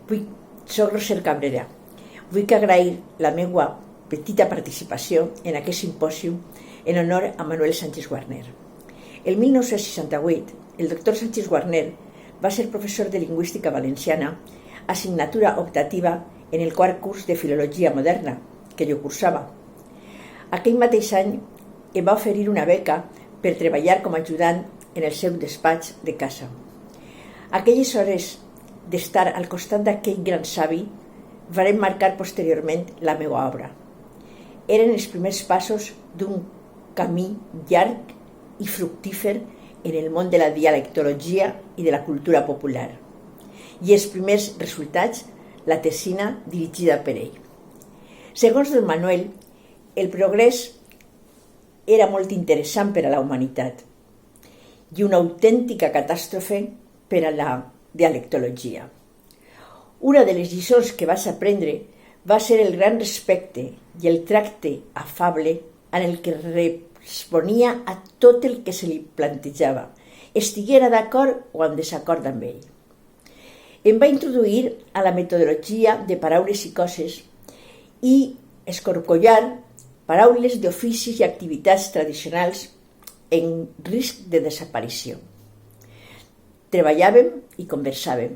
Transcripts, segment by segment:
Soc Roser Cabrera. Vull agrair la meva petita participació en aquest simpòsium en honor a Manuel Sánchez Guarner. El 1968, el doctor Sánchez Guarner va ser professor de Lingüística Valenciana, assignatura optativa en el quart curs de Filologia Moderna, que jo cursava. Aquell mateix any em va oferir una beca per treballar com a ajudant en el seu despatx de casa. Aquelles hores d'estar al costat d'aquell gran savi varen marcar posteriorment la meva obra. Eren els primers passos d'un camí llarg i fructífer en el món de la dialectologia i de la cultura popular. I els primers resultats, la tesina dirigida per ell. Segons don Manuel, el progrés era molt interessant per a la humanitat i una autèntica catàstrofe per a la dialectologia. Una de les lliçons que vas aprendre va ser el gran respecte i el tracte afable en el que responia a tot el que se li plantejava, estiguera d'acord o en desacord amb ell. Em va introduir a la metodologia de paraules i coses i escorcollar paraules d'oficis i activitats tradicionals en risc de desaparició. Treballàvem i conversàvem.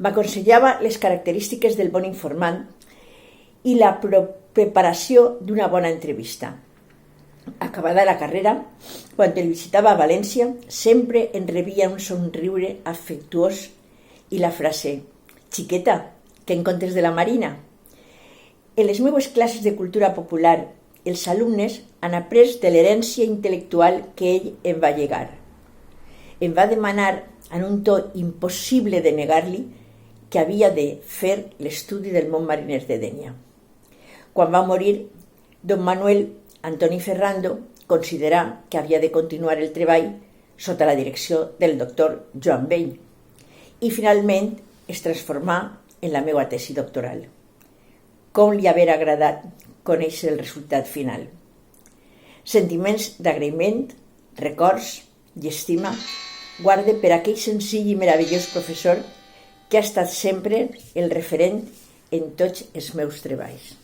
M'aconsellava les característiques del bon informant i la preparació d'una bona entrevista. Acabada la carrera, quan el visitava a València, sempre em rebia un somriure afectuós i la frase «Xiqueta, què en contes de la Marina?» En les meves classes de cultura popular, els alumnes han après de l'herència intel·lectual que ell em va llegar. Em va demanar, en un to impossible de negar-li, que havia de fer l'estudi del món mariner de Dénia. Quan va morir, don Manuel Antoni Ferrando considerà que havia de continuar el treball sota la direcció del doctor Joan Bell i finalment es transformà en la meva tesi doctoral. Com li haver agradat conèixer el resultat final. Sentiments d'agraïment, records i estima guarde per aquell senzill i meravellós professor que ha estat sempre el referent en tots els meus treballs.